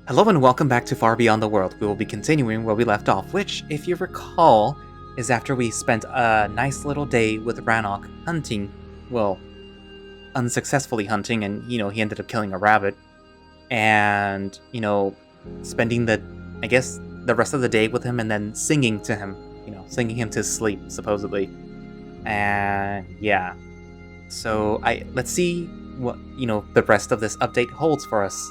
Hello and welcome back to Far Beyond the World. We will be continuing where we left off, which, if you recall, is after we spent a nice little day with Ranok hunting, well, unsuccessfully hunting, and, he ended up killing a rabbit, and, spending I guess, the rest of the day with him and then singing to him, singing him to sleep, supposedly. And, yeah. So, let's see what, the rest of this update holds for us.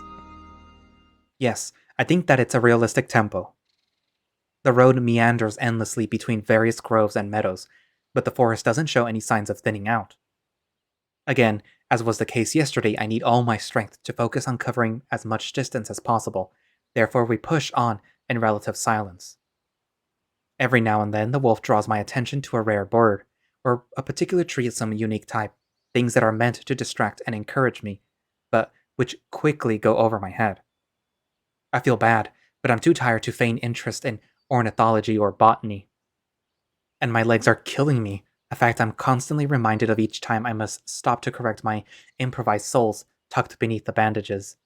Yes, I think that it's a realistic tempo. The road meanders endlessly between various groves and meadows, but the forest doesn't show any signs of thinning out. Again, as was the case yesterday, I need all my strength to focus on covering as much distance as possible, therefore we push on in relative silence. Every now and then, the wolf draws my attention to a rare bird, or a particular tree of some unique type, things that are meant to distract and encourage me, but which quickly go over my head. I feel bad, but I'm too tired to feign interest in ornithology or botany. And my legs are killing me, a fact I'm constantly reminded of each time I must stop to correct my improvised soles tucked beneath the bandages.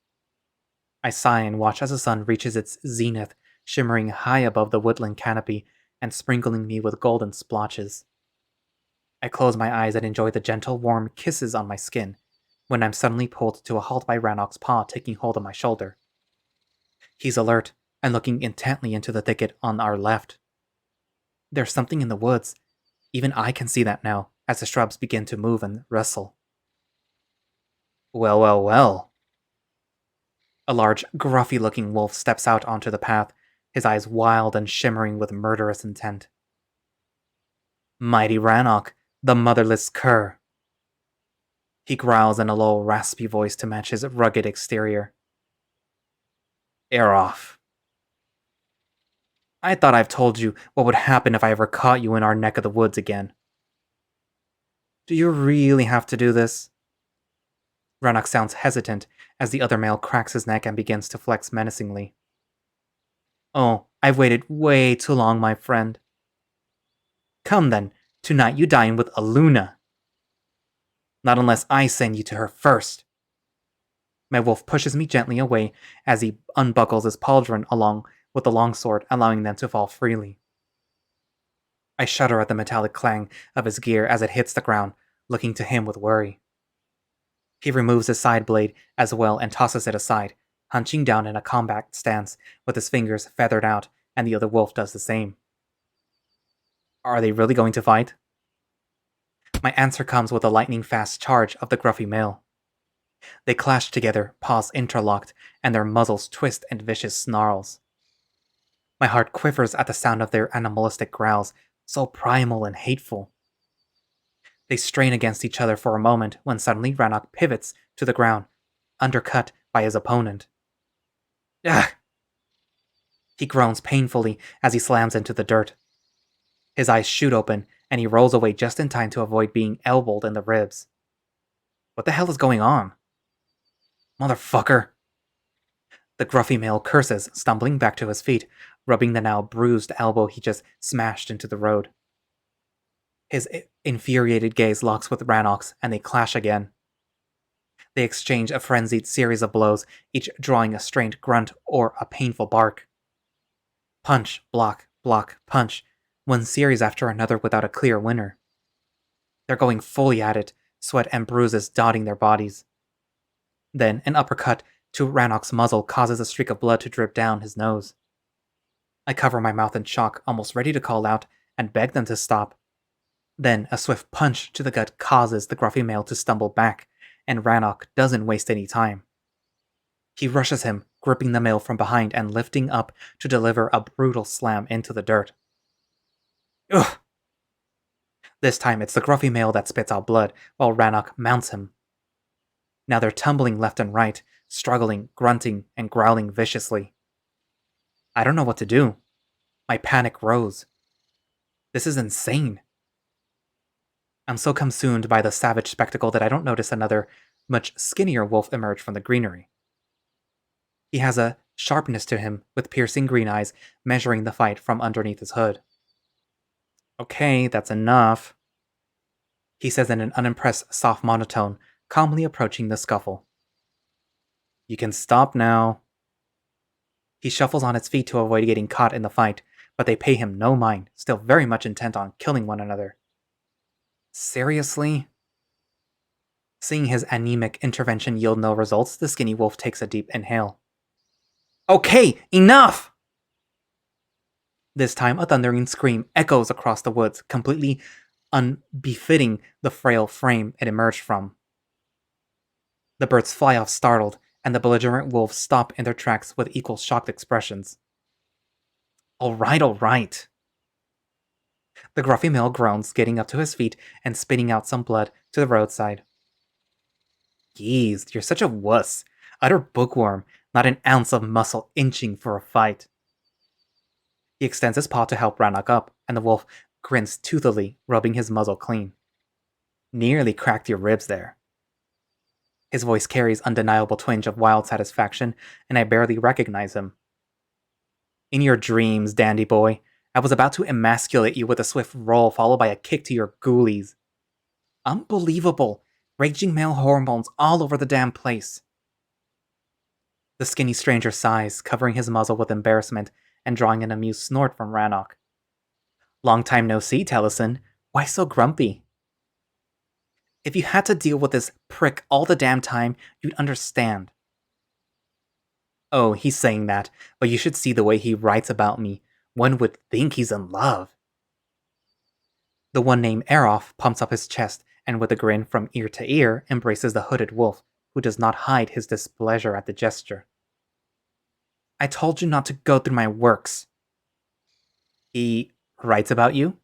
I sigh and watch as the sun reaches its zenith, shimmering high above the woodland canopy and sprinkling me with golden splotches. I close my eyes and enjoy the gentle, warm kisses on my skin, when I'm suddenly pulled to a halt by Ranok's paw taking hold of my shoulder. He's alert and looking intently into the thicket on our left. There's something in the woods. Even I can see that now, as the shrubs begin to move and rustle. Well, well, well. A large, gruffy-looking wolf steps out onto the path, his eyes wild and shimmering with murderous intent. Mighty Ranok, the motherless cur. He growls in a low, raspy voice to match his rugged exterior. Erof. I thought I've told you what would happen if I ever caught you in our neck of the woods again. Do you really have to do this? Ranok sounds hesitant as the other male cracks his neck and begins to flex menacingly. Oh, I've waited way too long, my friend. Come then, tonight you dine with Aluna. Not unless I send you to her first. My wolf pushes me gently away as he unbuckles his pauldron along with the longsword, allowing them to fall freely. I shudder at the metallic clang of his gear as it hits the ground, looking to him with worry. He removes his side blade as well and tosses it aside, hunching down in a combat stance with his fingers feathered out, and the other wolf does the same. Are they really going to fight? My answer comes with a lightning-fast charge of the gruffy male. They clash together, paws interlocked, and their muzzles twist in vicious snarls. My heart quivers at the sound of their animalistic growls, so primal and hateful. They strain against each other for a moment when suddenly Ranok pivots to the ground, undercut by his opponent. Ugh! He groans painfully as he slams into the dirt. His eyes shoot open, and he rolls away just in time to avoid being elbowed in the ribs. What the hell is going on? Motherfucker! The gruffy male curses, stumbling back to his feet, rubbing the now bruised elbow he just smashed into the road. His infuriated gaze locks with Ranok's, and they clash again. They exchange a frenzied series of blows, each drawing a strained grunt or a painful bark. Punch, block, block, punch, one series after another without a clear winner. They're going fully at it, sweat and bruises dotting their bodies. Then an uppercut to Ranok's muzzle causes a streak of blood to drip down his nose. I cover my mouth in shock, almost ready to call out and beg them to stop. Then a swift punch to the gut causes the gruffy male to stumble back, and Ranok doesn't waste any time. He rushes him, gripping the male from behind and lifting up to deliver a brutal slam into the dirt. Ugh! This time it's the gruffy male that spits out blood, while Ranok mounts him. Now they're tumbling left and right, struggling, grunting, and growling viciously. I don't know what to do. My panic rose. This is insane. I'm so consumed by the savage spectacle that I don't notice another, much skinnier wolf emerge from the greenery. He has a sharpness to him, with piercing green eyes measuring the fight from underneath his hood. Okay, that's enough, he says in an unimpressed, soft monotone, calmly approaching the scuffle. You can stop now. He shuffles on its feet to avoid getting caught in the fight, but they pay him no mind, still very much intent on killing one another. Seriously? Seeing his anemic intervention yield no results, the skinny wolf takes a deep inhale. Okay, enough! This time, a thundering scream echoes across the woods, completely unbefitting the frail frame it emerged from. The birds fly off startled, and the belligerent wolves stop in their tracks with equal shocked expressions. Alright, alright. The gruffy male groans, getting up to his feet and spitting out some blood to the roadside. Geez, you're such a wuss. Utter bookworm, not an ounce of muscle inching for a fight. He extends his paw to help Ranok up, and the wolf grins toothily, rubbing his muzzle clean. Nearly cracked your ribs there. His voice carries undeniable twinge of wild satisfaction, and I barely recognize him. In your dreams, dandy boy, I was about to emasculate you with a swift roll followed by a kick to your ghoulies. Unbelievable! Raging male hormones all over the damn place. The skinny stranger sighs, covering his muzzle with embarrassment and drawing an amused snort from Ranok. Long time no see, Taliesin. Why so grumpy? If you had to deal with this prick all the damn time, you'd understand. Oh, he's saying that, but you should see the way he writes about me. One would think he's in love. The one named Erof pumps up his chest and with a grin from ear to ear embraces the hooded wolf, who does not hide his displeasure at the gesture. I told you not to go through my works. He writes about you?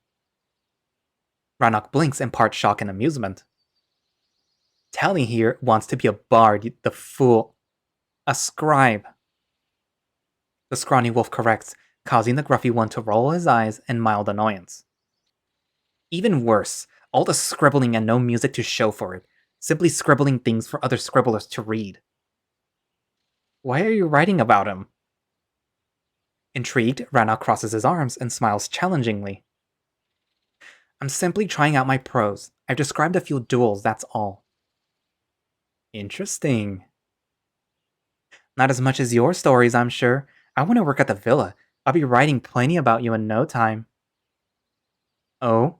Ranok blinks in part shock and amusement. Tally here wants to be a bard, the fool. A scribe. The scrawny wolf corrects, causing the gruffy one to roll his eyes in mild annoyance. Even worse, all the scribbling and no music to show for it, simply scribbling things for other scribblers to read. Why are you writing about him? Intrigued, Ranok crosses his arms and smiles challengingly. I'm simply trying out my prose. I've described a few duels, that's all. Interesting. Not as much as your stories, I'm sure. I want to work at the villa. I'll be writing plenty about you in no time. Oh?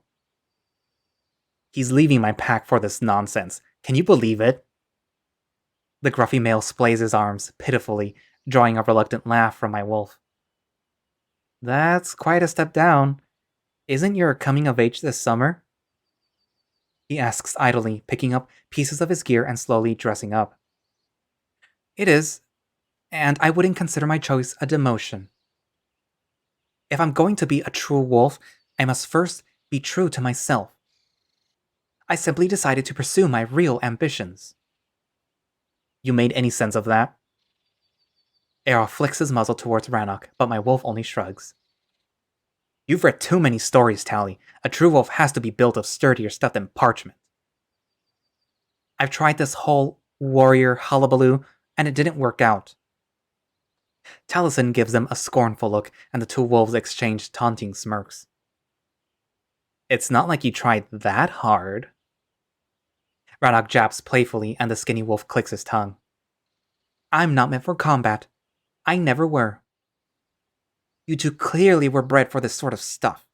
He's leaving my pack for this nonsense. Can you believe it? The gruffy male splays his arms, pitifully, drawing a reluctant laugh from my wolf. That's quite a step down. Isn't your coming of age this summer? He asks idly, picking up pieces of his gear and slowly dressing up. It is, and I wouldn't consider my choice a demotion. If I'm going to be a true wolf, I must first be true to myself. I simply decided to pursue my real ambitions. You made any sense of that? Erof flicks his muzzle towards Ranok, but my wolf only shrugs. You've read too many stories, Tally. A true wolf has to be built of sturdier stuff than parchment. I've tried this whole warrior hullabaloo, and it didn't work out. Taliesin gives them a scornful look, and the two wolves exchange taunting smirks. It's not like you tried that hard. Ranok jabs playfully, and the skinny wolf clicks his tongue. I'm not meant for combat. I never were. You two clearly were bred for this sort of stuff.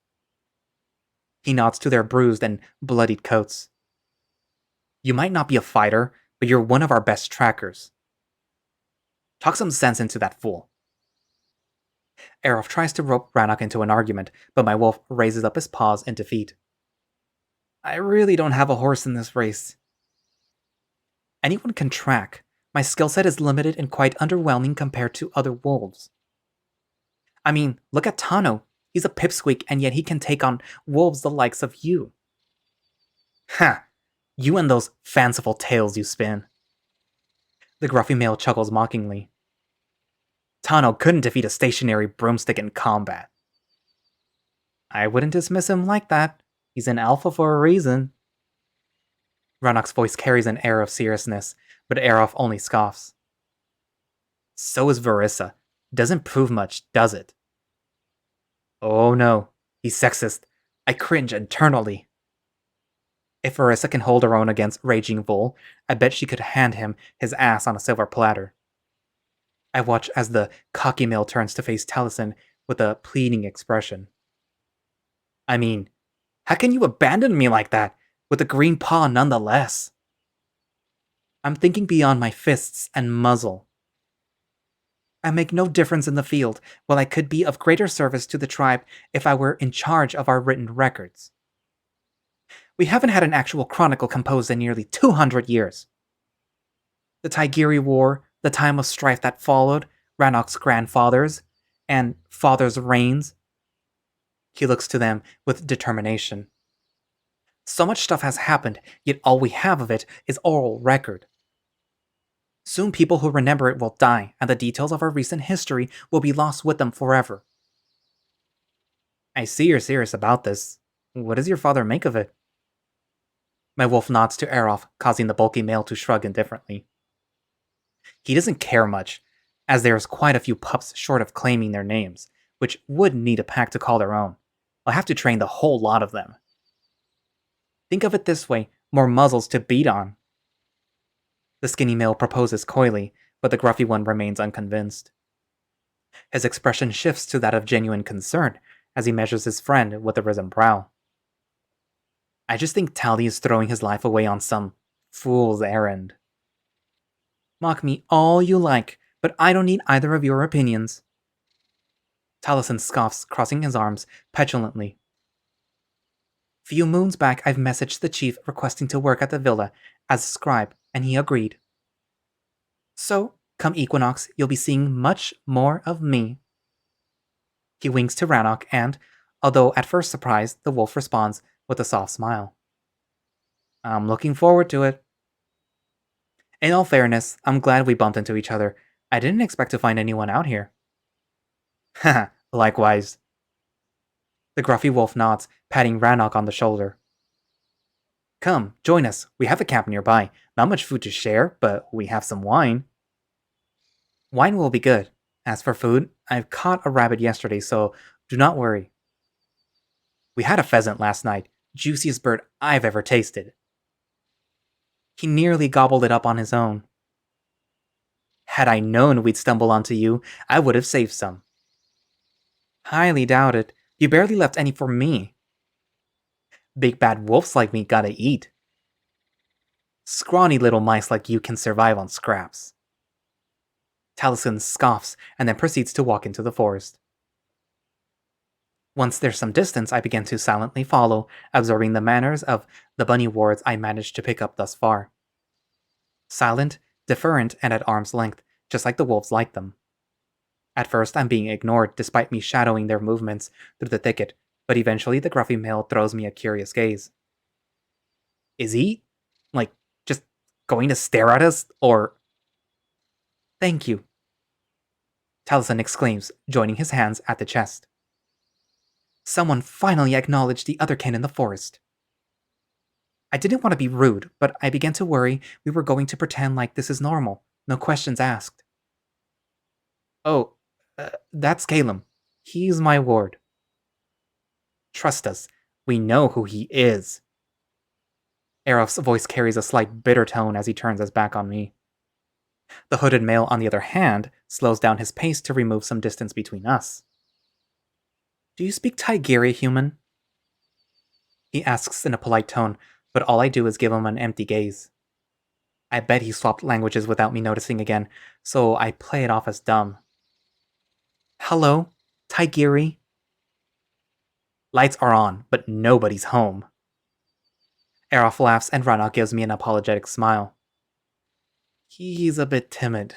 He nods to their bruised and bloodied coats. You might not be a fighter, but you're one of our best trackers. Talk some sense into that fool. Erof tries to rope Ranok into an argument, but my wolf raises up his paws in defeat. I really don't have a horse in this race. Anyone can track. My skill set is limited and quite underwhelming compared to other wolves. I mean, look at Tano. He's a pipsqueak, and yet he can take on wolves the likes of you. Ha! You and those fanciful tales you spin. The gruffy male chuckles mockingly. Tano couldn't defeat a stationary broomstick in combat. I wouldn't dismiss him like that. He's an alpha for a reason. Ranok's voice carries an air of seriousness, but Erof only scoffs. So is Verissa. Doesn't prove much, does it? Oh no, he's sexist. I cringe internally. If Verissa can hold her own against Raging Bull, I bet she could hand him his ass on a silver platter. I watch as the cocky male turns to face Taliesin with a pleading expression. I mean, how can you abandon me like that, with a green paw nonetheless? I'm thinking beyond my fists and muzzle. I make no difference in the field, while I could be of greater service to the tribe if I were in charge of our written records. We haven't had an actual chronicle composed in nearly 200 years. The Tigiri War, the time of strife that followed, Ranok's grandfathers, and father's reigns. He looks to them with determination. So much stuff has happened, yet all we have of it is oral record. Soon people who remember it will die, and the details of our recent history will be lost with them forever. I see you're serious about this. What does your father make of it? My wolf nods to Erof, causing the bulky male to shrug indifferently. He doesn't care much, as there's quite a few pups short of claiming their names, which would need a pack to call their own. I'll have to train the whole lot of them. Think of it this way, more muzzles to beat on. The skinny male proposes coyly, but the gruffy one remains unconvinced. His expression shifts to that of genuine concern as he measures his friend with a risen brow. I just think Tally is throwing his life away on some fool's errand. Mock me all you like, but I don't need either of your opinions. Taliesin scoffs, crossing his arms petulantly. Few moons back, I've messaged the chief requesting to work at the villa as a scribe, and he agreed. So, come equinox, you'll be seeing much more of me. He winks to Ranok and, although at first surprised, the wolf responds with a soft smile. I'm looking forward to it. In all fairness, I'm glad we bumped into each other. I didn't expect to find anyone out here. Haha, likewise. The gruffy wolf nods, patting Ranok on the shoulder. Come, join us. We have a camp nearby. Not much food to share, but we have some wine. Wine will be good. As for food, I've caught a rabbit yesterday, so do not worry. We had a pheasant last night, juiciest bird I've ever tasted. He nearly gobbled it up on his own. Had I known we'd stumble onto you, I would have saved some. Highly doubt it. You barely left any for me. Big bad wolves like me gotta eat. Scrawny little mice like you can survive on scraps. Taliesin scoffs and then proceeds to walk into the forest. Once there's some distance, I begin to silently follow, observing the manners of the bunny wards I managed to pick up thus far. Silent, deferent, and at arm's length, just like the wolves like them. At first, I'm being ignored despite me shadowing their movements through the thicket, but eventually the gruffy male throws me a curious gaze. Is he, just going to stare at us, or... Thank you. Taliesin exclaims, joining his hands at the chest. Someone finally acknowledged the otherkin in the forest. I didn't want to be rude, but I began to worry we were going to pretend like this is normal, no questions asked. Oh, that's Caleb. He's my ward. Trust us, we know who he is. Erof's voice carries a slight bitter tone as he turns his back on me. The hooded male, on the other hand, slows down his pace to remove some distance between us. Do you speak Tigiri, human? He asks in a polite tone, but all I do is give him an empty gaze. I bet he swapped languages without me noticing again, so I play it off as dumb. Hello, Tigiri? Lights are on, but nobody's home. Erof laughs and Ranok gives me an apologetic smile. He's a bit timid.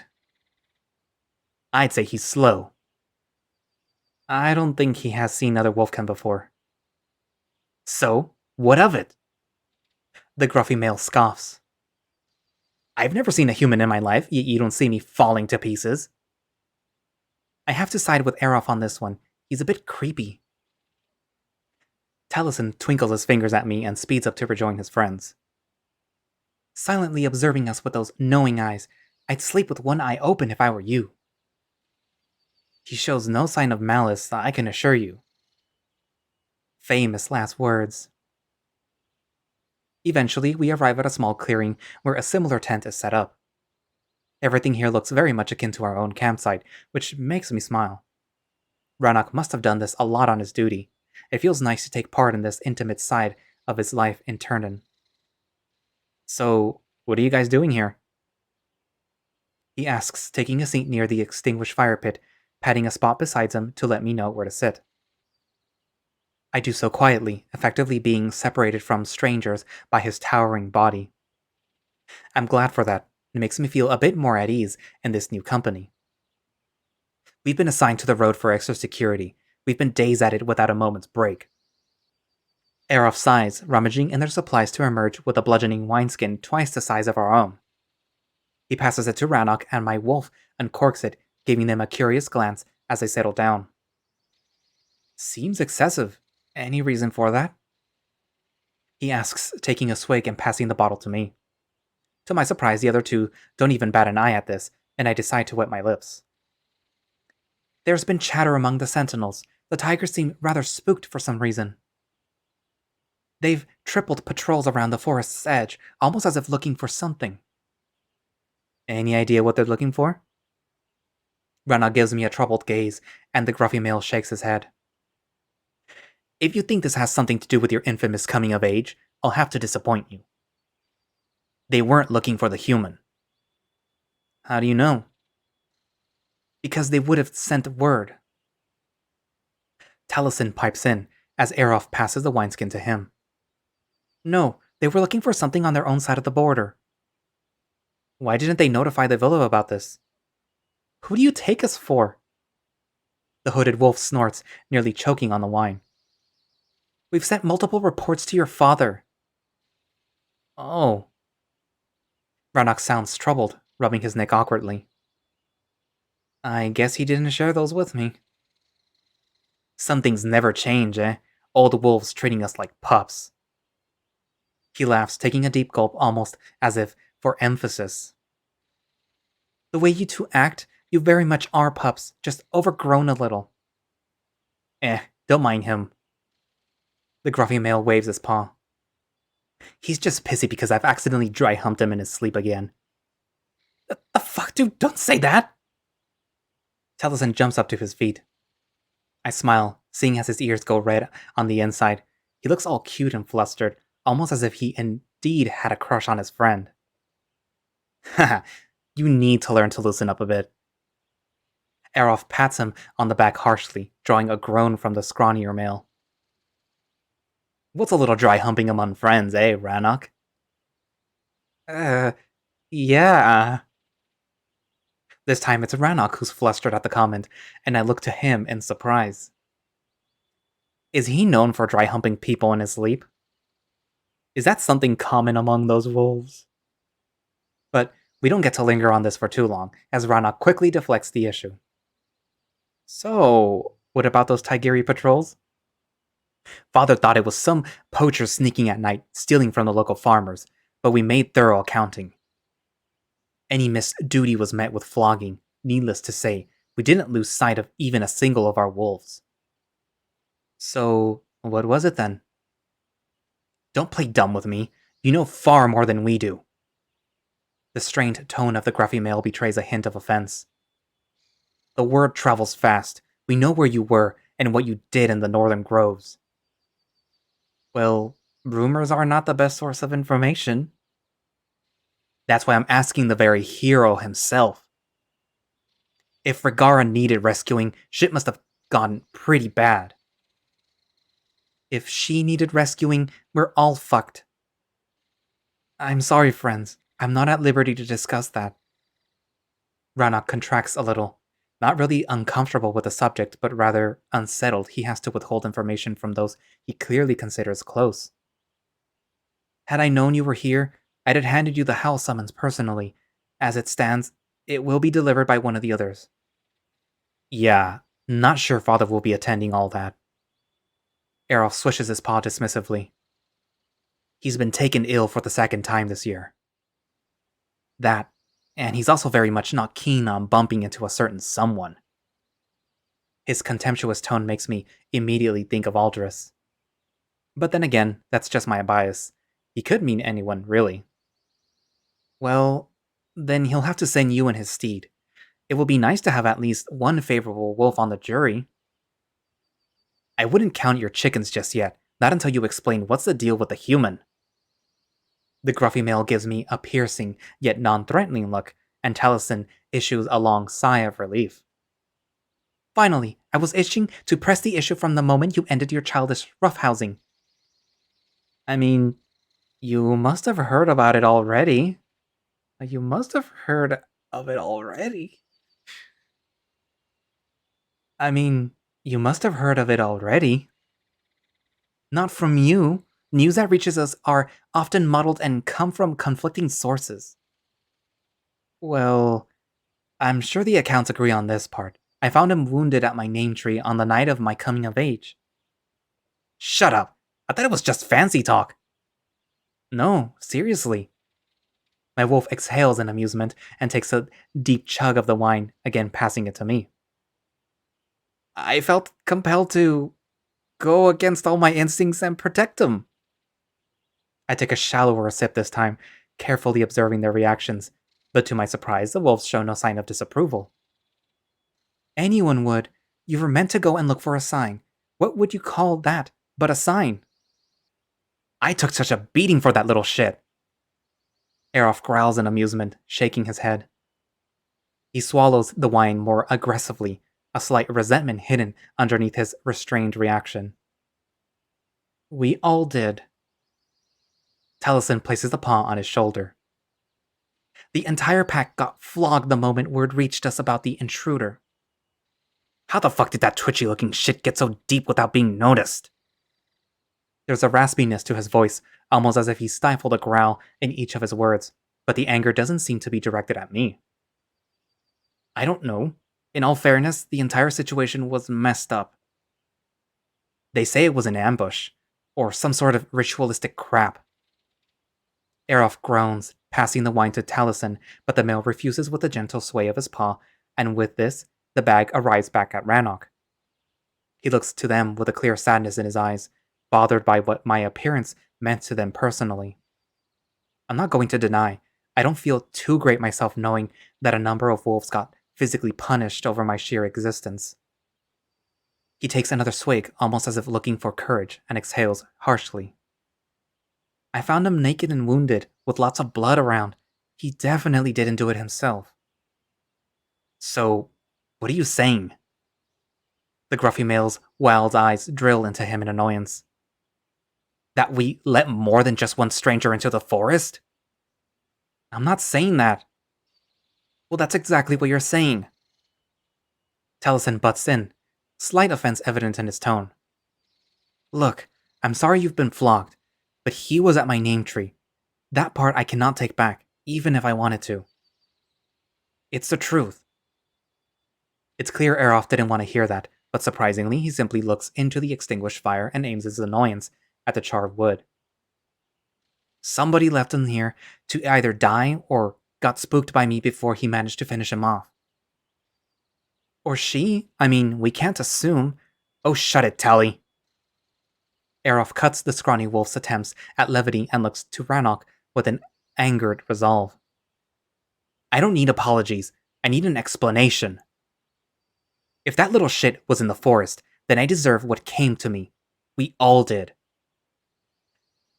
I'd say he's slow. I don't think he has seen other wolfkin before. So, what of it? The gruffy male scoffs. I've never seen a human in my life, yet you don't see me falling to pieces. I have to side with Erof on this one. He's a bit creepy. Taliesin twinkles his fingers at me and speeds up to rejoin his friends. Silently observing us with those knowing eyes, I'd sleep with one eye open if I were you. He shows no sign of malice, I can assure you. Famous last words. Eventually, we arrive at a small clearing where a similar tent is set up. Everything here looks very much akin to our own campsite, which makes me smile. Ranok must have done this a lot on his duty. It feels nice to take part in this intimate side of his life in Turnen. So, what are you guys doing here? He asks, taking a seat near the extinguished fire pit, patting a spot beside him to let me know where to sit. I do so quietly, effectively being separated from strangers by his towering body. I'm glad for that. It makes me feel a bit more at ease in this new company. We've been assigned to the road for extra security. We've been days at it without a moment's break. Erof sighs, rummaging in their supplies to emerge with a bludgeoning wineskin twice the size of our own. He passes it to Ranok, and my wolf uncorks it, giving them a curious glance as they settle down. Seems excessive. Any reason for that? He asks, taking a swig and passing the bottle to me. To my surprise, the other two don't even bat an eye at this, and I decide to wet my lips. There's been chatter among the sentinels. The tigers seem rather spooked for some reason. They've tripled patrols around the forest's edge, almost as if looking for something. Any idea what they're looking for? Ranok gives me a troubled gaze, and the gruffy male shakes his head. If you think this has something to do with your infamous coming of age, I'll have to disappoint you. They weren't looking for the human. How do you know? Because they would have sent word. Taliesin pipes in, as Erof passes the wineskin to him. No, they were looking for something on their own side of the border. Why didn't they notify the villa about this? Who do you take us for? The hooded wolf snorts, nearly choking on the wine. We've sent multiple reports to your father. Oh. Ranok sounds troubled, rubbing his neck awkwardly. I guess he didn't share those with me. Some things never change, eh? Old wolves treating us like pups. He laughs, taking a deep gulp almost as if for emphasis. The way you two act, you very much are pups, just overgrown a little. Don't mind him. The gruffy male waves his paw. He's just pissy because I've accidentally dry humped him in his sleep again. The fuck, dude? Don't say that! Taliesin jumps up to his feet. I smile, seeing as his ears go red on the inside. He looks all cute and flustered, almost as if he indeed had a crush on his friend. Haha, you need to learn to loosen up a bit. Erof pats him on the back harshly, drawing a groan from the scrawnier male. What's a little dry humping among friends, eh, Ranok? Yeah. This time it's Ranok who's flustered at the comment, and I look to him in surprise. Is he known for dry humping people in his sleep? Is that something common among those wolves? But we don't get to linger on this for too long, as Ranok quickly deflects the issue. So, what about those Tigeri patrols? Father thought it was some poacher sneaking at night, stealing from the local farmers, but we made thorough accounting. Any missed duty was met with flogging. Needless to say, we didn't lose sight of even a single of our wolves. So, what was it then? Don't play dumb with me. You know far more than we do. The strained tone of the gruffy male betrays a hint of offense. The word travels fast. We know where you were and what you did in the northern groves. Well, rumors are not the best source of information. That's why I'm asking the very hero himself. If Regara needed rescuing, shit must have gone pretty bad. If she needed rescuing, we're all fucked. I'm sorry, friends. I'm not at liberty to discuss that. Ranok contracts a little, not really uncomfortable with the subject, but rather unsettled. He has to withhold information from those he clearly considers close. Had I known you were here, I'd have handed you the howl summons personally. As it stands, it will be delivered by one of the others. Yeah, not sure Father will be attending all that. Erof swishes his paw dismissively. He's been taken ill for the second time this year. That, and he's also very much not keen on bumping into a certain someone. His contemptuous tone makes me immediately think of Aldris. But then again, that's just my bias. He could mean anyone, really. Well, Then he'll have to send you in his stead. It will be nice to have at least one favorable wolf on the jury. I wouldn't count your chickens just yet, not until you explain what's the deal with the human. The gruffy male gives me a piercing, yet non-threatening look, and Taliesin issues a long sigh of relief. Finally, I was itching to press the issue from the moment you ended your childish roughhousing. I mean, you must have heard about it already. You must have heard of it already. I mean, you must have heard of it already. Not from you. News that reaches us are often muddled and come from conflicting sources. Well, I'm sure the accounts agree on this part. I found him wounded at my name tree on the night of my coming of age. Shut up! I thought it was just fancy talk. No, seriously. My wolf exhales in amusement and takes a deep chug of the wine, again passing it to me. I felt compelled to go against all my instincts and protect him. I take a shallower sip this time, carefully observing their reactions, but to my surprise, the wolves show no sign of disapproval. Anyone would. You were meant to go and look for a sign. What would you call that but a sign? I took such a beating for that little shit. Erof growls in amusement, shaking his head. He swallows the wine more aggressively, a slight resentment hidden underneath his restrained reaction. We all did. Taliesin places a paw on his shoulder. The entire pack got flogged the moment word reached us about the intruder. How the fuck did that twitchy-looking shit get so deep without being noticed? There's a raspiness to his voice, almost as if he stifled a growl in each of his words, but the anger doesn't seem to be directed at me. I don't know. In all fairness, the entire situation was messed up. They say it was an ambush, or some sort of ritualistic crap. Erof groans, passing the wine to Taliesin, but the male refuses with a gentle sway of his paw, and with this, the bag arrives back at Ranok. He looks to them with a clear sadness in his eyes, bothered by what my appearance meant to them personally. I'm not going to deny, I don't feel too great myself knowing that a number of wolves got physically punished over my sheer existence. He takes another swig, almost as if looking for courage, and exhales harshly. I found him naked and wounded, with lots of blood around. He definitely didn't do it himself. So, what are you saying? The gruffy male's wild eyes drill into him in annoyance. That we let more than just one stranger into the forest? I'm not saying that. Well, that's exactly what you're saying. Taliesin butts in, slight offense evident in his tone. Look, I'm sorry you've been flogged, but he was at my name tree. That part I cannot take back, even if I wanted to. It's the truth. It's clear Erof didn't want to hear that, but surprisingly, he simply looks into the extinguished fire and aims his annoyance at the charred wood. Somebody left him here to either die or got spooked by me before he managed to finish him off. Or she? I mean, we can't assume. Oh, shut it, Tally. Erof cuts the scrawny wolf's attempts at levity and looks to Ranok with an angered resolve. I don't need apologies. I need an explanation. If that little shit was in the forest, then I deserve what came to me. We all did.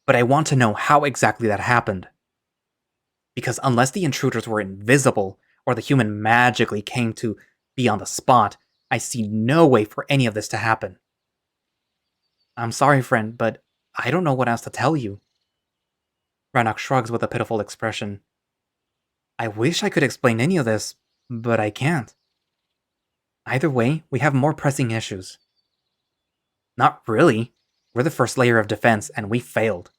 But I want to know how exactly that happened. Because unless the intruders were invisible, or the human magically came to be on the spot, I see no way for any of this to happen. I'm sorry, friend, but I don't know what else to tell you. Ranok shrugs with a pitiful expression. I wish I could explain any of this, but I can't. Either way, we have more pressing issues. Not really. We're the first layer of defense, and we failed.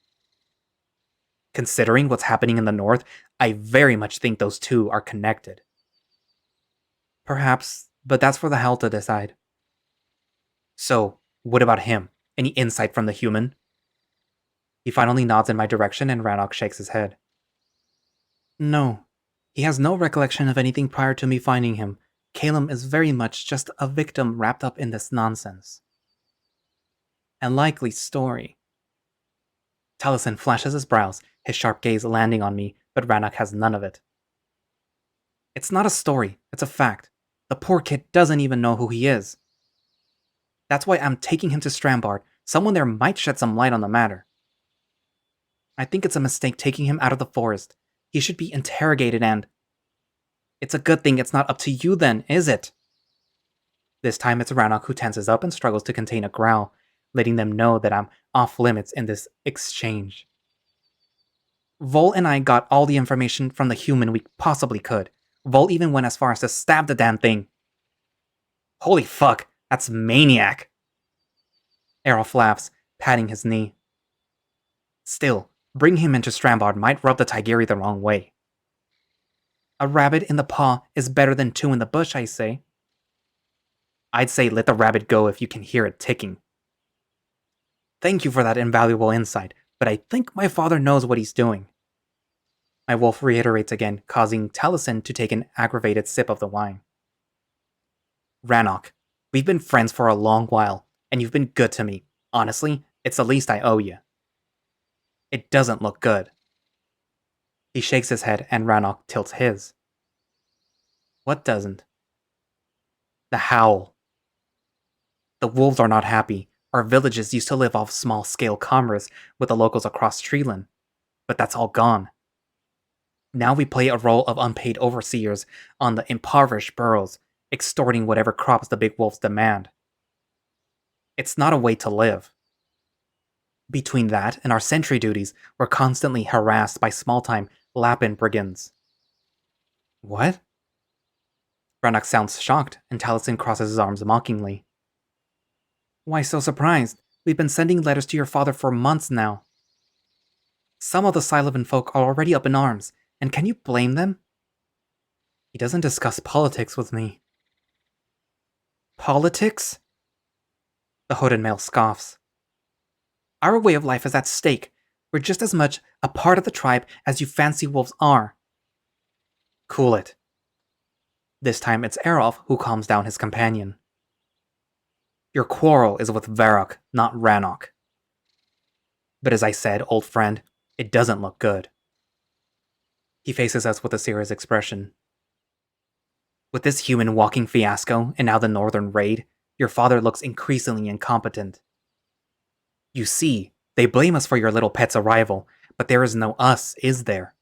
Considering what's happening in the north, I very much think those two are connected. Perhaps, but that's for the hell to decide. So, what about him? Any insight from the human? He finally nods in my direction and Ranok shakes his head. No. He has no recollection of anything prior to me finding him. Calum is very much just a victim wrapped up in this nonsense. A likely story. Taliesin flashes his brows, his sharp gaze landing on me, but Ranok has none of it. It's not a story, it's a fact. The poor kid doesn't even know who he is. That's why I'm taking him to Strandbard. Someone there might shed some light on the matter. I think it's a mistake taking him out of the forest. He should be interrogated and... It's a good thing it's not up to you then, is it? This time it's Ranok who tenses up and struggles to contain a growl, letting them know that I'm off limits in this exchange. Vol and I got all the information from the human we possibly could. Vol even went as far as to stab the damn thing. Holy fuck, that's maniac. Erof laughs, patting his knee. Still, bringing him into Strandbard might rub the Tigeri the wrong way. A rabbit in the paw is better than two in the bush, I say. I'd say let the rabbit go if you can hear it ticking. Thank you for that invaluable insight, but I think my father knows what he's doing. My wolf reiterates again, causing Taliesin to take an aggravated sip of the wine. Ranok, we've been friends for a long while, and you've been good to me. Honestly, it's the least I owe you. It doesn't look good. He shakes his head and Ranok tilts his. What doesn't? The howl. The wolves are not happy. Our villages used to live off small-scale commerce with the locals across Treeland, but that's all gone. Now we play a role of unpaid overseers on the impoverished burrows, extorting whatever crops the big wolves demand. It's not a way to live. Between that and our sentry duties, we're constantly harassed by small-time Lapin brigands. What? Ranok sounds shocked, and Taliesin crosses his arms mockingly. Why so surprised? We've been sending letters to your father for months now. Some of the Silevan folk are already up in arms, and can you blame them? He doesn't discuss politics with me. Politics? The hooded male scoffs. Our way of life is at stake. We're just as much a part of the tribe as you fancy wolves are. Cool it. This time it's Erof who calms down his companion. Your quarrel is with Varrock, not Ranok. But as I said, old friend, it doesn't look good. He faces us with a serious expression. With this human walking fiasco and now the northern raid, your father looks increasingly incompetent. You see, they blame us for your little pet's arrival, but there is no us, is there?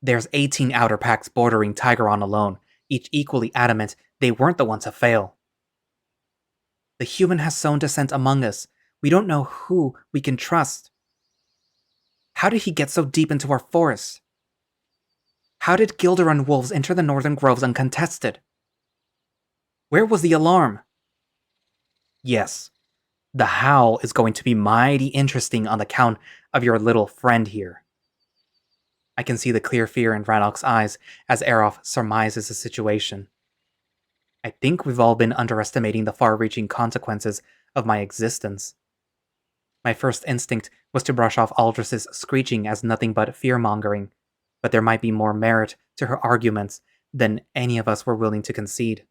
There's 18 outer packs bordering Tigeron alone, each equally adamant they weren't the one to fail. The human has sown dissent among us. We don't know who we can trust. How did he get so deep into our forests? How did Gilderun wolves enter the northern groves uncontested? Where was the alarm? Yes, the howl is going to be mighty interesting on account of your little friend here. I can see the clear fear in Ranok's eyes as Erof surmises the situation. I think we've all been underestimating the far-reaching consequences of my existence. My first instinct was to brush off Aldris's screeching as nothing but fear-mongering, but there might be more merit to her arguments than any of us were willing to concede.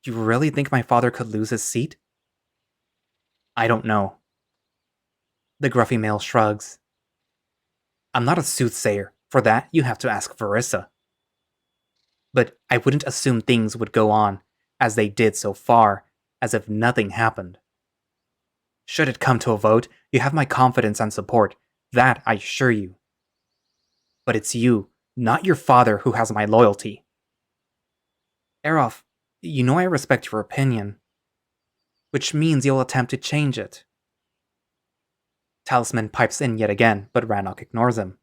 Do you really think my father could lose his seat? I don't know. The gruffy male shrugs. I'm not a soothsayer. For that, you have to ask Varissa. But I wouldn't assume things would go on, as they did so far, as if nothing happened. Should it come to a vote, you have my confidence and support, that I assure you. But it's you, not your father, who has my loyalty. Erof, you know I respect your opinion, which means you'll attempt to change it. Talisman pipes in yet again, but Ranok ignores him.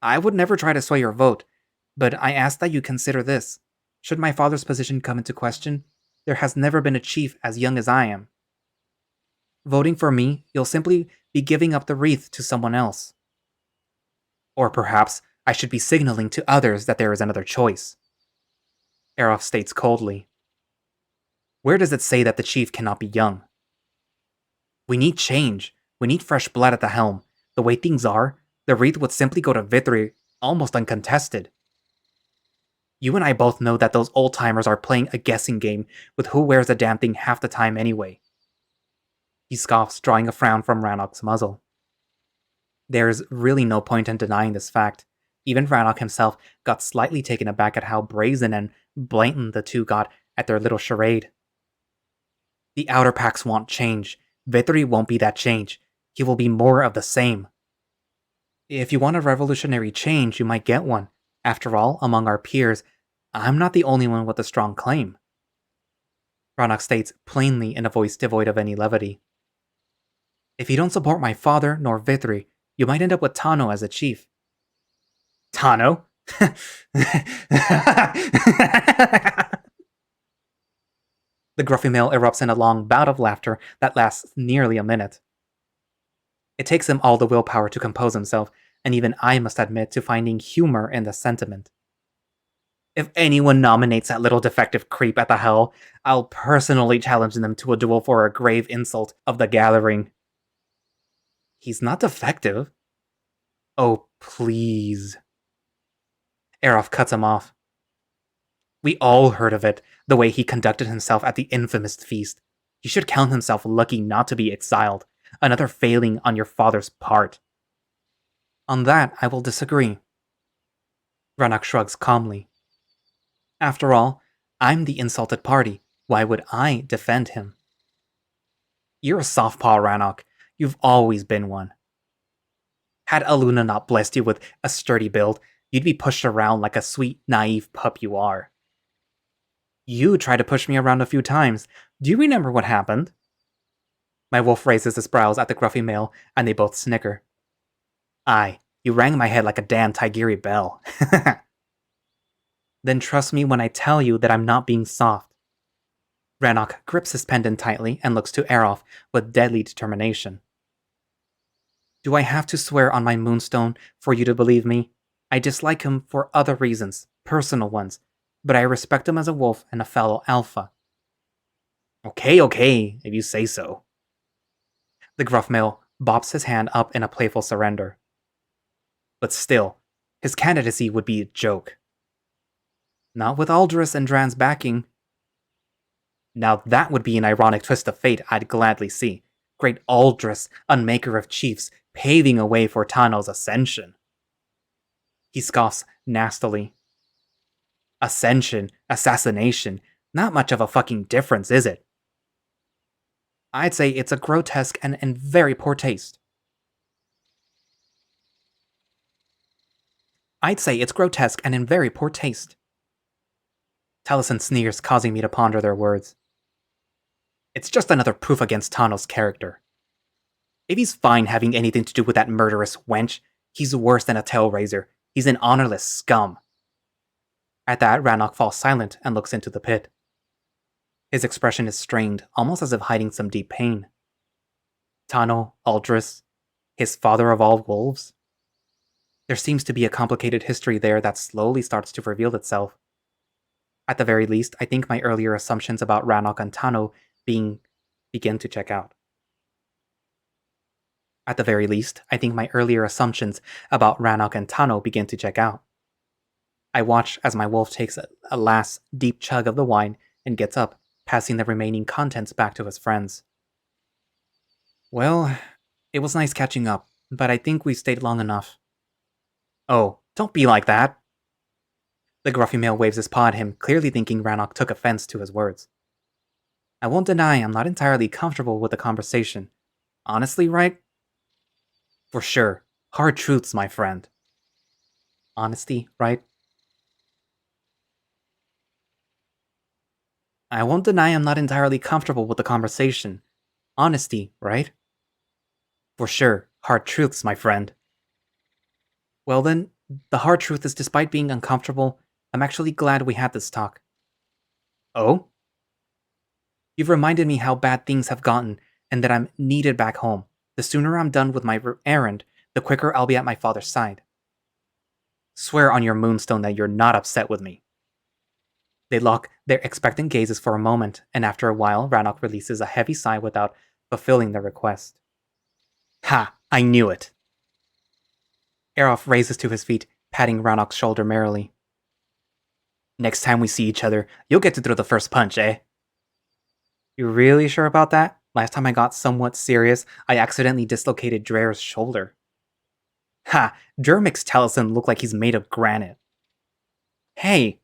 I would never try to sway your vote, but I ask that you consider this. Should my father's position come into question, there has never been a chief as young as I am. Voting for me, you'll simply be giving up the wreath to someone else. Or perhaps I should be signaling to others that there is another choice. Erof states coldly. Where does it say that the chief cannot be young? We need change. We need fresh blood at the helm. The way things are, the wreath would simply go to Vithri almost uncontested. You and I both know that those old-timers are playing a guessing game with who wears the damn thing half the time anyway. He scoffs, drawing a frown from Ranok's muzzle. There's really no point in denying this fact. Even Ranok himself got slightly taken aback at how brazen and blatant the two got at their little charade. The outer packs want change. Vitri won't be that change. He will be more of the same. If you want a revolutionary change, you might get one. After all, among our peers, I'm not the only one with a strong claim. Ranok states plainly in a voice devoid of any levity. If you don't support my father nor Vitri, you might end up with Tano as a chief. Tano? The gruffy male erupts in a long bout of laughter that lasts nearly a minute. It takes him all the willpower to compose himself, and even I must admit to finding humor in the sentiment. If anyone nominates that little defective creep at the Hell, I'll personally challenge them to a duel for a grave insult of the gathering. He's not defective. Oh, please. Erof cuts him off. We all heard of it, the way he conducted himself at the infamous feast. He should count himself lucky not to be exiled, another failing on your father's part. On that, I will disagree. Ranok shrugs calmly. After all, I'm the insulted party. Why would I defend him? You're a softpaw, Ranok. You've always been one. Had Aluna not blessed you with a sturdy build, you'd be pushed around like a sweet, naive pup you are. You tried to push me around a few times. Do you remember what happened? My wolf raises his brows at the gruffy male, and they both snicker. Aye, you rang my head like a damn Tigiri bell. Then trust me when I tell you that I'm not being soft. Ranok grips his pendant tightly and looks to Erof with deadly determination. Do I have to swear on my moonstone for you to believe me? I dislike him for other reasons, personal ones, but I respect him as a wolf and a fellow alpha. Okay, if you say so. The gruff male bops his hand up in a playful surrender. But still, his candidacy would be a joke. Not with Aldris and Dran's backing. Now that would be an ironic twist of fate I'd gladly see. Great Aldris, unmaker of chiefs, paving a way for Tano's ascension. He scoffs nastily. Ascension, assassination, not much of a fucking difference, is it? I'd say it's a grotesque and in very poor taste. Taliesin sneers, causing me to ponder their words. It's just another proof against Tano's character. If he's fine having anything to do with that murderous wench, he's worse than a tail-raiser. He's an honorless scum. At that, Ranok falls silent and looks into the pit. His expression is strained, almost as if hiding some deep pain. Tano, Aldris, his father of all wolves? There seems to be a complicated history there that slowly starts to reveal itself. At the very least, I think my earlier assumptions about Ranok and Tano begin to check out. I watch as my wolf takes a last deep chug of the wine and gets up, passing the remaining contents back to his friends. Well, it was nice catching up, but I think we stayed long enough. Oh, don't be like that. The gruffy male waves his paw at him, clearly thinking Ranok took offense to his words. I won't deny I'm not entirely comfortable with the conversation. Honestly, right? For sure. Hard truths, my friend. Honesty, right? I won't deny I'm not entirely comfortable with the conversation. Honesty, right? For sure. Hard truths, my friend. Well then, the hard truth is despite being uncomfortable, I'm actually glad we had this talk. Oh? You've reminded me how bad things have gotten, and that I'm needed back home. The sooner I'm done with my errand, the quicker I'll be at my father's side. Swear on your moonstone that you're not upset with me. They lock their expectant gazes for a moment, and after a while, Ranok releases a heavy sigh without fulfilling their request. Ha! I knew it! Erof raises to his feet, patting Ranok's shoulder merrily. Next time we see each other, you'll get to throw the first punch, eh? You really sure about that? Last time I got somewhat serious, I accidentally dislocated Drer's shoulder. Ha! Dur makes Taliesin look like he's made of granite. Hey!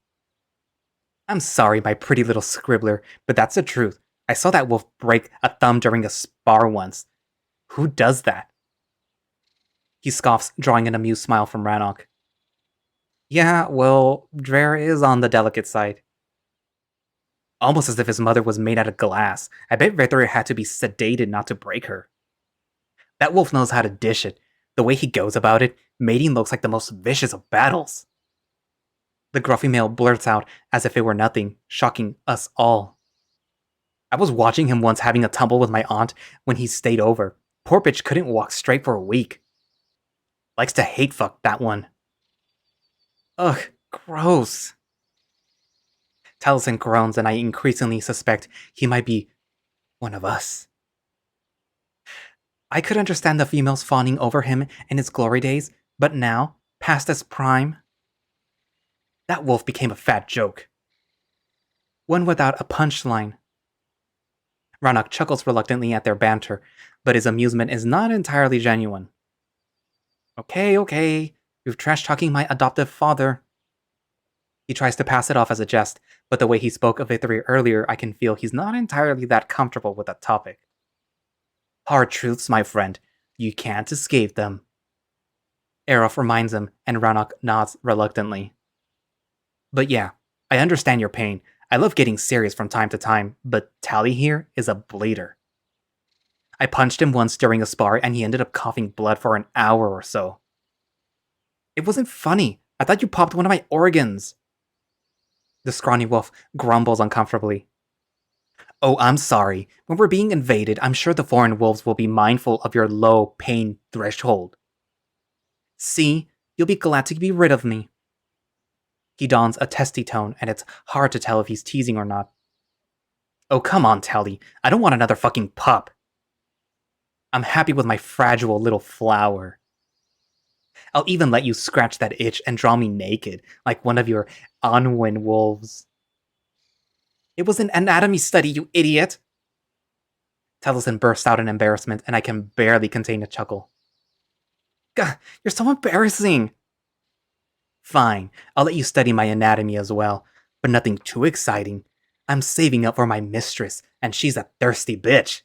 I'm sorry, my pretty little scribbler, but that's the truth. I saw that wolf break a thumb during a spar once. Who does that? He scoffs, drawing an amused smile from Ranok. Yeah, well, Drer is on the delicate side. Almost as if his mother was made out of glass. I bet Vethor had to be sedated not to break her. That wolf knows how to dish it. The way he goes about it, mating looks like the most vicious of battles. The gruffy male blurts out as if it were nothing, shocking us all. I was watching him once having a tumble with my aunt when he stayed over. Poor bitch couldn't walk straight for a week. Likes to hate fuck, that one. Ugh, gross. Taliesin groans, and I increasingly suspect he might be one of us. I could understand the females fawning over him in his glory days, but now, past his prime, that wolf became a fat joke. One without a punchline. Ranok chuckles reluctantly at their banter, but his amusement is not entirely genuine. Okay, you've trash-talking my adoptive father. He tries to pass it off as a jest, but the way he spoke of Ithri earlier, I can feel he's not entirely that comfortable with that topic. Hard truths, my friend. You can't escape them. Erof reminds him, and Ranok nods reluctantly. But yeah, I understand your pain. I love getting serious from time to time, but Tally here is a bleeder. I punched him once during a spar, and he ended up coughing blood for an hour or so. It wasn't funny. I thought you popped one of my organs. The scrawny wolf grumbles uncomfortably. Oh, I'm sorry. When we're being invaded, I'm sure the foreign wolves will be mindful of your low pain threshold. See, you'll be glad to be rid of me. He dons a testy tone, and it's hard to tell if he's teasing or not. Oh, come on, Tally. I don't want another fucking pup. I'm happy with my fragile little flower. I'll even let you scratch that itch and draw me naked, like one of your Anwen wolves. It was an anatomy study, you idiot! Taliesin bursts out in embarrassment, and I can barely contain a chuckle. Gah, you're so embarrassing! Fine, I'll let you study my anatomy as well, but nothing too exciting. I'm saving up for my mistress, and she's a thirsty bitch.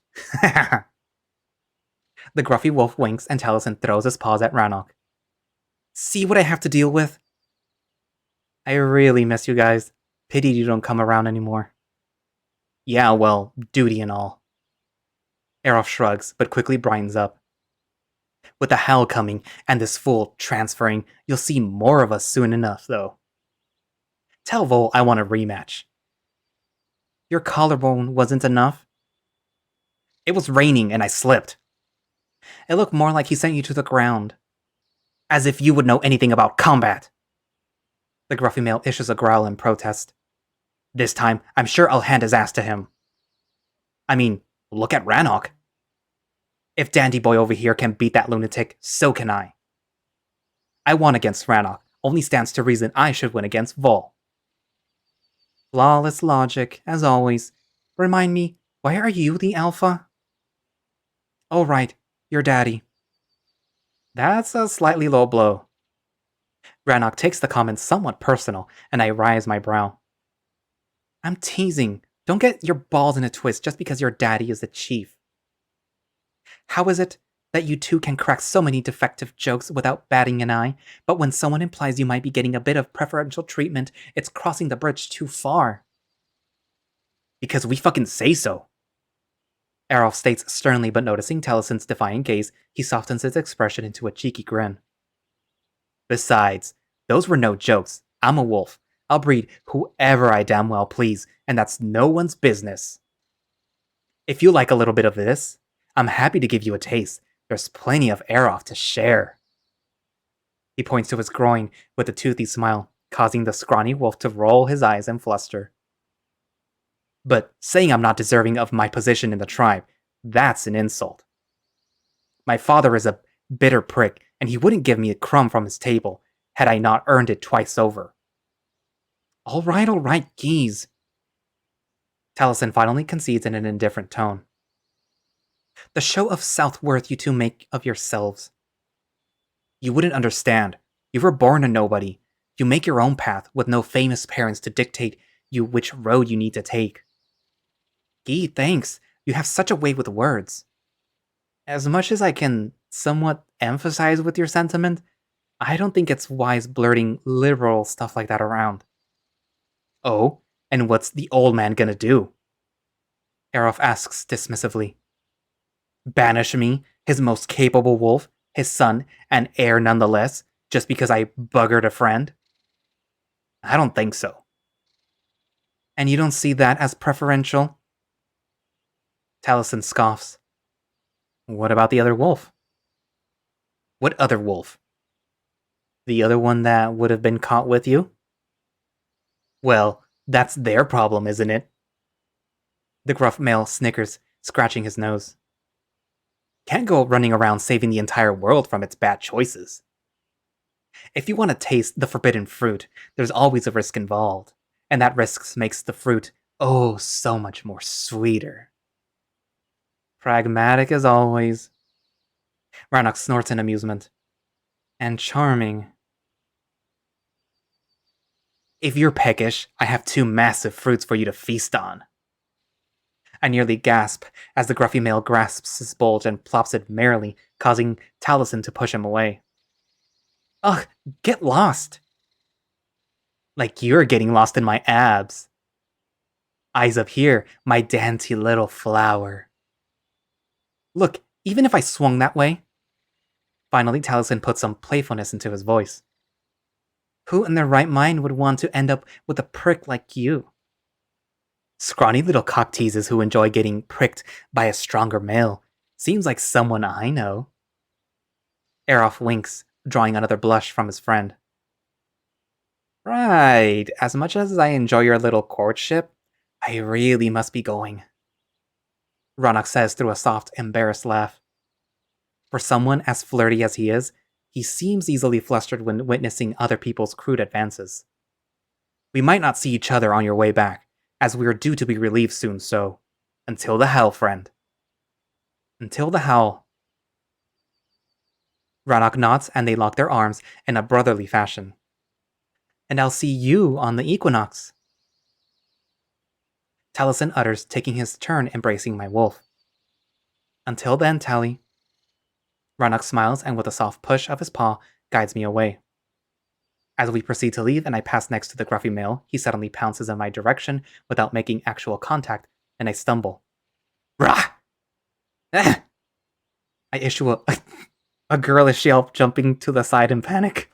The gruffy wolf winks, and Taliesin throws his paws at Ranok. See what I have to deal with? I really miss you guys. Pity you don't come around anymore. Yeah, well, duty and all. Erof shrugs, but quickly brightens up. With the howl coming, and this fool transferring, you'll see more of us soon enough, though. Tell Vol I want a rematch. Your collarbone wasn't enough? It was raining, and I slipped. It looked more like he sent you to the ground. As if you would know anything about combat. The gruffy male issues a growl in protest. This time, I'm sure I'll hand his ass to him. I mean, look at Ranok. If Dandy Boy over here can beat that lunatic, so can I. I won against Ranok. Only stands to reason I should win against Vol. Flawless logic, as always. Remind me, why are you the alpha? Oh right, your daddy. That's a slightly low blow. Ranok takes the comment somewhat personal, and I raise my brow. I'm teasing. Don't get your balls in a twist just because your daddy is the chief. How is it that you two can crack so many defective jokes without batting an eye, but when someone implies you might be getting a bit of preferential treatment, it's crossing the bridge too far? Because we fucking say so. Erof states sternly, but noticing Taliesin's defiant gaze, he softens his expression into a cheeky grin. Besides, those were no jokes. I'm a wolf. I'll breed whoever I damn well please, and that's no one's business. If you like a little bit of this, I'm happy to give you a taste. There's plenty of Erof to share. He points to his groin with a toothy smile, causing the scrawny wolf to roll his eyes and fluster. But saying I'm not deserving of my position in the tribe, that's an insult. My father is a bitter prick, and he wouldn't give me a crumb from his table had I not earned it twice over. All right, geez. Taliesin finally concedes in an indifferent tone. The show of self-worth you two make of yourselves. You wouldn't understand. You were born a nobody. You make your own path with no famous parents to dictate you which road you need to take. Gee, thanks. You have such a way with words. As much as I can somewhat emphasize with your sentiment, I don't think it's wise blurting liberal stuff like that around. Oh, and what's the old man gonna do? Erof asks dismissively. Banish me, his most capable wolf, his son, and heir nonetheless, just because I buggered a friend? I don't think so. And you don't see that as preferential? Taliesin scoffs. What about the other wolf? What other wolf? The other one that would have been caught with you? Well, that's their problem, isn't it? The gruff male snickers, scratching his nose. Can't go running around saving the entire world from its bad choices. If you want to taste the forbidden fruit, there's always a risk involved, and that risk makes the fruit, oh, so much more sweeter. Pragmatic as always. Ranok snorts in amusement. And charming. If you're peckish, I have 2 massive fruits for you to feast on. I nearly gasp as the gruffy male grasps his bulge and plops it merrily, causing Taliesin to push him away. Ugh, get lost! Like you're getting lost in my abs. Eyes up here, my dainty little flower. Look, even if I swung that way... Finally, Taliesin put some playfulness into his voice. Who in their right mind would want to end up with a prick like you? Scrawny little cock teases who enjoy getting pricked by a stronger male. Seems like someone I know. Erof winks, drawing another blush from his friend. Right, as much as I enjoy your little courtship, I really must be going. Ranok says through a soft, embarrassed laugh. For someone as flirty as he seems easily flustered when witnessing other people's crude advances. We might not see each other on your way back, as we are due to be relieved soon, so... Until the hell, friend. Until the hell. Ranok nods and they lock their arms in a brotherly fashion. And I'll see you on the equinox. Taliesin utters, taking his turn embracing my wolf. Until then, Tally. Ranok smiles and with a soft push of his paw, guides me away. As we proceed to leave and I pass next to the gruffy male, he suddenly pounces in my direction without making actual contact, and I stumble. Rah! I issue a girlish yelp, jumping to the side in panic.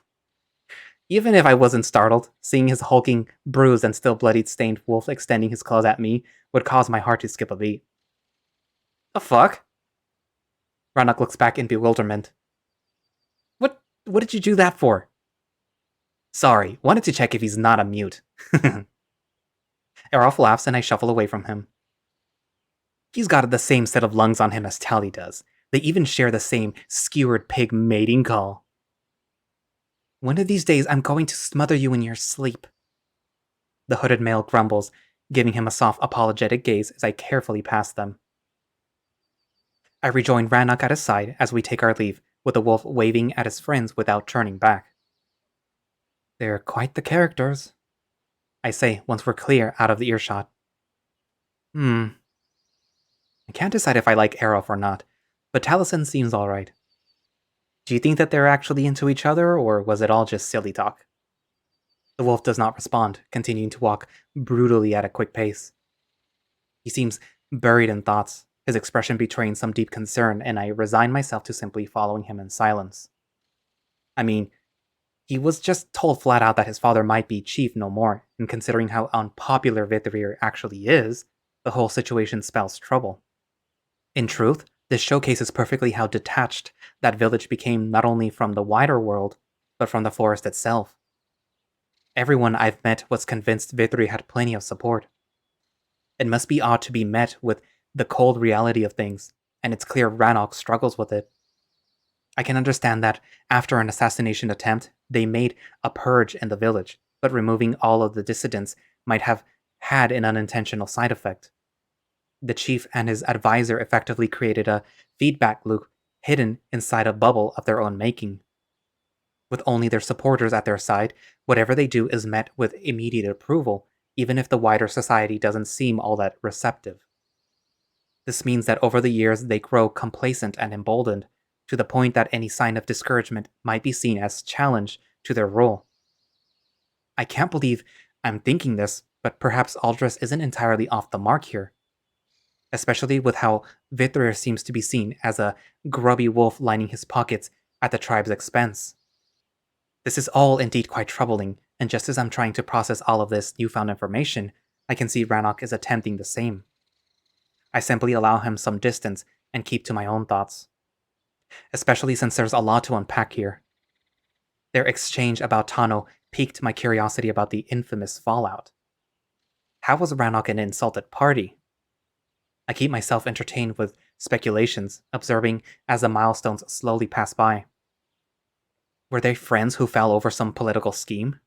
Even if I wasn't startled, seeing his hulking, bruised, and still bloodied stained wolf extending his claws at me would cause my heart to skip a beat. The fuck? Ranok looks back in bewilderment. What did you do that for? Sorry, wanted to check if he's not a mute. Erof laughs and I shuffle away from him. He's got the same set of lungs on him as Tally does. They even share the same skewered pig mating call. One of these days I'm going to smother you in your sleep. The hooded male grumbles, giving him a soft apologetic gaze as I carefully pass them. I rejoin Ranok at his side as we take our leave, with the wolf waving at his friends without turning back. They're quite the characters, I say once we're clear out of the earshot. I can't decide if I like Erof or not, but Taliesin seems alright. Do you think that they're actually into each other, or was it all just silly talk? The wolf does not respond, continuing to walk brutally at a quick pace. He seems buried in thoughts, his expression betraying some deep concern, and I resign myself to simply following him in silence. I mean, he was just told flat out that his father might be chief no more, and considering how unpopular Vitrir actually is, the whole situation spells trouble. In truth, this showcases perfectly how detached that village became not only from the wider world, but from the forest itself. Everyone I've met was convinced Vitrir had plenty of support. It must be odd to be met with the cold reality of things, and it's clear Ranok struggles with it. I can understand that after an assassination attempt, they made a purge in the village, but removing all of the dissidents might have had an unintentional side effect. The chief and his advisor effectively created a feedback loop hidden inside a bubble of their own making. With only their supporters at their side, whatever they do is met with immediate approval, even if the wider society doesn't seem all that receptive. This means that over the years they grow complacent and emboldened, to the point that any sign of discouragement might be seen as challenge to their role. I can't believe I'm thinking this, but perhaps Aldris isn't entirely off the mark here, especially with how Vithrir seems to be seen as a grubby wolf lining his pockets at the tribe's expense. This is all indeed quite troubling, and just as I'm trying to process all of this newfound information, I can see Ranok is attempting the same. I simply allow him some distance and keep to my own thoughts, especially since there's a lot to unpack here. Their exchange about Tano piqued my curiosity about the infamous fallout. How was Ranok an insulted party? I keep myself entertained with speculations, observing as the milestones slowly pass by. Were they friends who fell over some political scheme?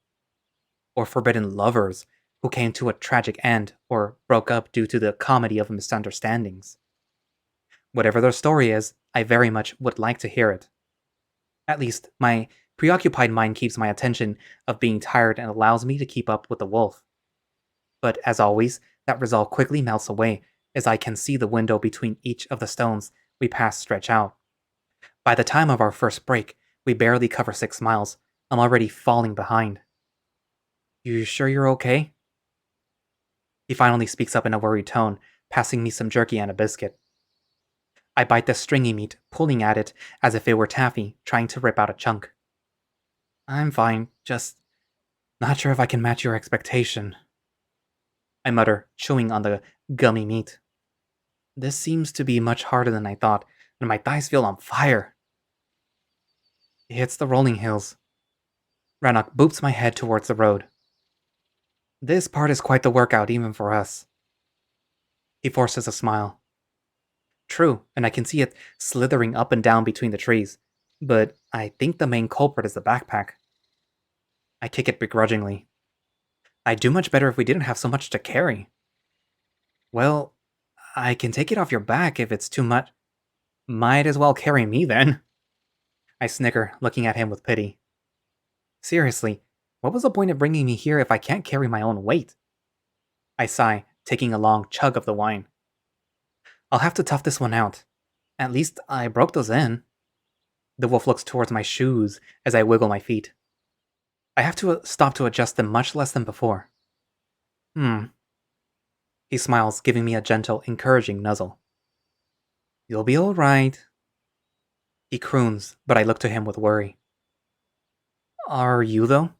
Or forbidden lovers who came to a tragic end or broke up due to the comedy of misunderstandings? Whatever their story is, I very much would like to hear it. At least, my preoccupied mind keeps my attention of being tired and allows me to keep up with the wolf. But as always, that resolve quickly melts away as I can see the window between each of the stones we pass stretch out. By the time of our first break, we barely cover 6 miles. I'm already falling behind. You sure you're okay? He finally speaks up in a worried tone, passing me some jerky and a biscuit. I bite the stringy meat, pulling at it as if it were taffy, trying to rip out a chunk. I'm fine, just not sure if I can match your expectation, I mutter, chewing on the gummy meat. This seems to be much harder than I thought, and my thighs feel on fire. It's the rolling hills. Ranok boops my head towards the road. This part is quite the workout even for us. He forces a smile. True, and I can see it slithering up and down between the trees, but I think the main culprit is the backpack. I kick it begrudgingly. I'd do much better if we didn't have so much to carry. Well, I can take it off your back if it's too much. Might as well carry me then. I snicker, looking at him with pity. Seriously, what was the point of bringing me here if I can't carry my own weight? I sigh, taking a long chug of the wine. I'll have to tough this one out. At least I broke those in. The wolf looks towards my shoes as I wiggle my feet. I have to stop to adjust them much less than before. He smiles, giving me a gentle, encouraging nuzzle. You'll be all right. He croons, but I look to him with worry. Are you, though?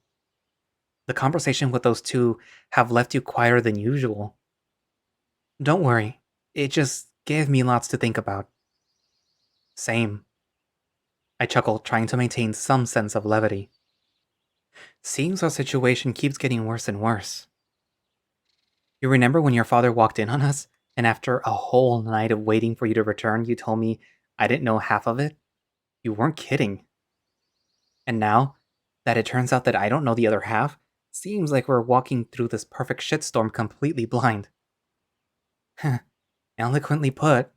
The conversation with those two have left you quieter than usual. Don't worry, it just gave me lots to think about. Same. I chuckle, trying to maintain some sense of levity. Seems our situation keeps getting worse and worse. You remember when your father walked in on us, and after a whole night of waiting for you to return, you told me I didn't know half of it? You weren't kidding. And now, that it turns out that I don't know the other half, seems like we're walking through this perfect shitstorm completely blind. Eloquently put.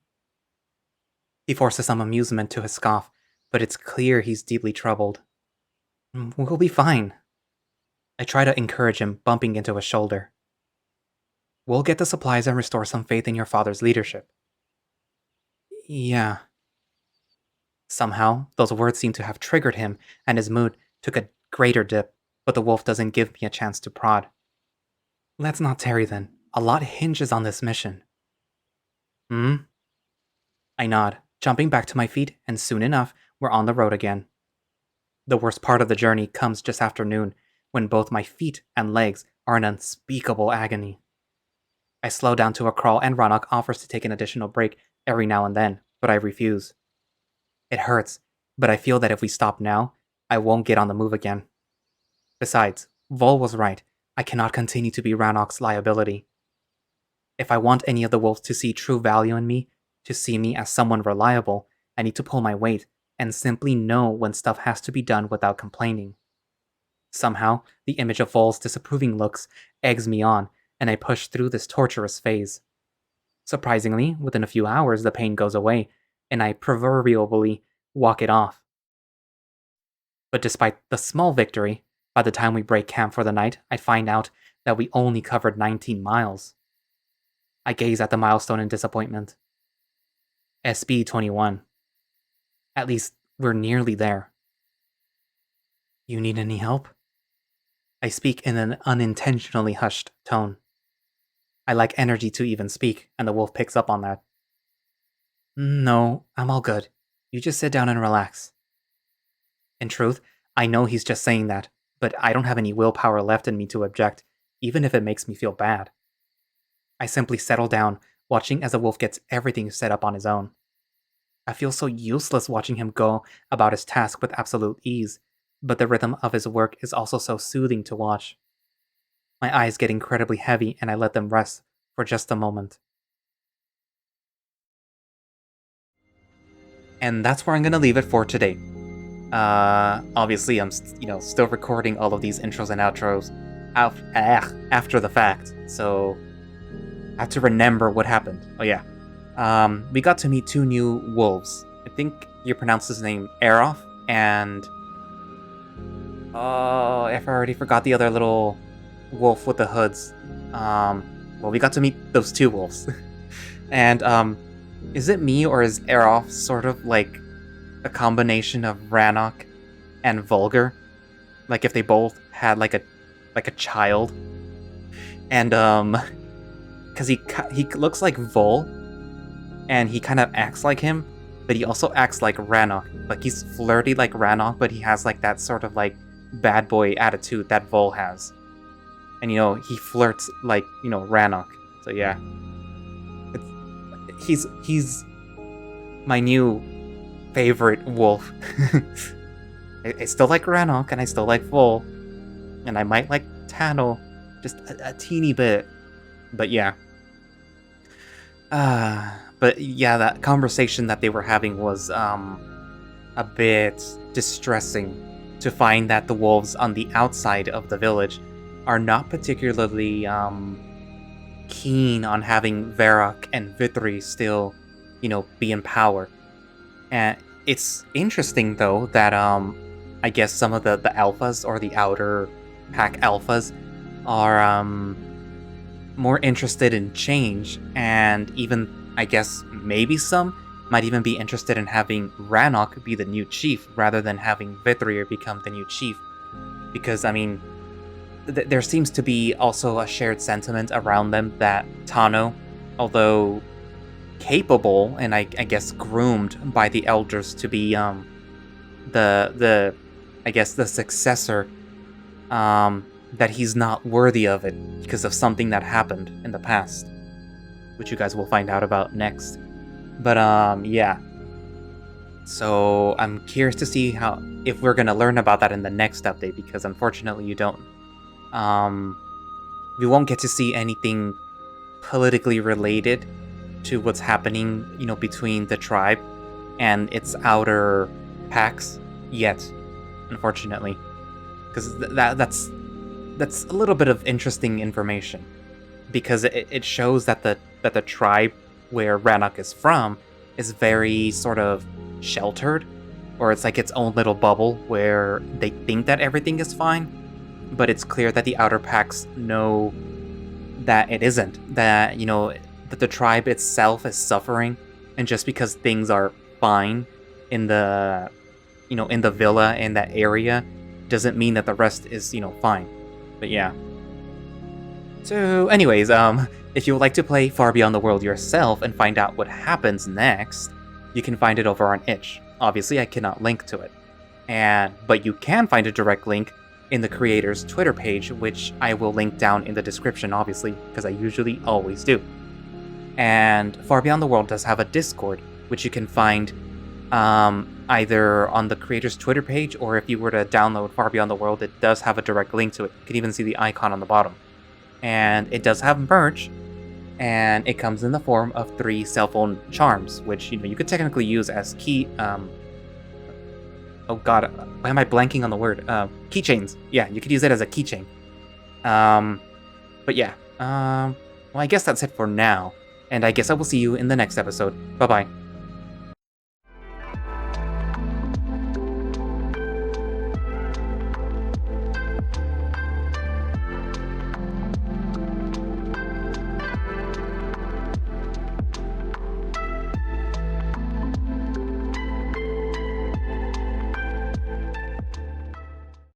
He forces some amusement to his scoff, but it's clear he's deeply troubled. We'll be fine. I try to encourage him, bumping into his shoulder. We'll get the supplies and restore some faith in your father's leadership. Yeah. Somehow, those words seem to have triggered him, and his mood took a greater dip, but the wolf doesn't give me a chance to prod. Let's not tarry then. A lot hinges on this mission. I nod, jumping back to my feet, and soon enough, we're on the road again. The worst part of the journey comes just after noon, when both my feet and legs are in unspeakable agony. I slow down to a crawl, and Ranok offers to take an additional break every now and then, but I refuse. It hurts, but I feel that if we stop now, I won't get on the move again. Besides, Vol was right. I cannot continue to be Ranok's liability. If I want any of the wolves to see true value in me, to see me as someone reliable, I need to pull my weight and simply know when stuff has to be done without complaining. Somehow, the image of Vol's disapproving looks eggs me on, and I push through this torturous phase. Surprisingly, within a few hours the pain goes away, and I proverbially walk it off. But despite the small victory, by the time we break camp for the night, I find out that we only covered 19 miles. I gaze at the milestone in disappointment. SB21. At least, we're nearly there. You need any help? I speak in an unintentionally hushed tone. I lack energy to even speak, and the wolf picks up on that. No, I'm all good. You just sit down and relax. In truth, I know he's just saying that, but I don't have any willpower left in me to object, even if it makes me feel bad. I simply settle down, watching as the wolf gets everything set up on his own. I feel so useless watching him go about his task with absolute ease, but the rhythm of his work is also so soothing to watch. My eyes get incredibly heavy and I let them rest for just a moment. And that's where I'm gonna leave it for today. Obviously I'm still recording all of these intros and outros after the fact, so I have to remember what happened. Oh yeah. We got to meet two new wolves. I think you pronounce his name Erof, and oh, I already forgot the other little wolf with the hoods. Well, we got to meet those two wolves. And is it me or is Erof sort of like a combination of Ranok and Vulgar? Like if they both had like a child. And because he looks like Vol, and he kind of acts like him, but he also acts like Ranok. Like he's flirty like Ranok, but he has like that sort of like bad boy attitude that Vol has. And he flirts like Ranok. So yeah, he's my new favorite wolf. I still like Ranok and I still like Vol, and I might like Tano just a teeny bit. But yeah. But yeah, that conversation that they were having was a bit distressing to find that the wolves on the outside of the village are not particularly keen on having Varrock and Vithri still, be in power. And it's interesting though that I guess some of the alphas or the outer pack alphas are more interested in change, and even I guess maybe some might even be interested in having Ranok be the new chief rather than having Vithrir become the new chief. Because, I mean, there seems to be also a shared sentiment around them that Tano, although capable and I guess groomed by the elders to be the successor, that he's not worthy of it because of something that happened in the past, which you guys will find out about next. But yeah. So I'm curious to see if we're gonna learn about that in the next update, because unfortunately you don't. We won't get to see anything politically related to what's happening, between the tribe and its outer packs yet, unfortunately, because that's a little bit of interesting information, because it shows that the tribe where Ranok is from is very sort of sheltered, or it's like its own little bubble where they think that everything is fine, but it's clear that the outer packs know that it isn't, that that the tribe itself is suffering, and just because things are fine in the in the villa in that area doesn't mean that the rest is fine. But yeah. So anyways, if you would like to play Far Beyond the World yourself and find out what happens next, you can find it over on itch. Obviously, I cannot link to it. But you can find a direct link in the creator's Twitter page, which I will link down in the description, obviously, because I usually always do. And Far Beyond the World does have a Discord, which you can find either on the creator's Twitter page, or if you were to download Far Beyond the World, it does have a direct link to it. You can even see the icon on the bottom. And it does have merch, and it comes in the form of 3 cell phone charms, which you could technically use as oh god, why am I blanking on the word? Keychains. Yeah, you could use it as a keychain. But yeah, well, I guess that's it for now, and I guess I will see you in the next episode. Bye-bye.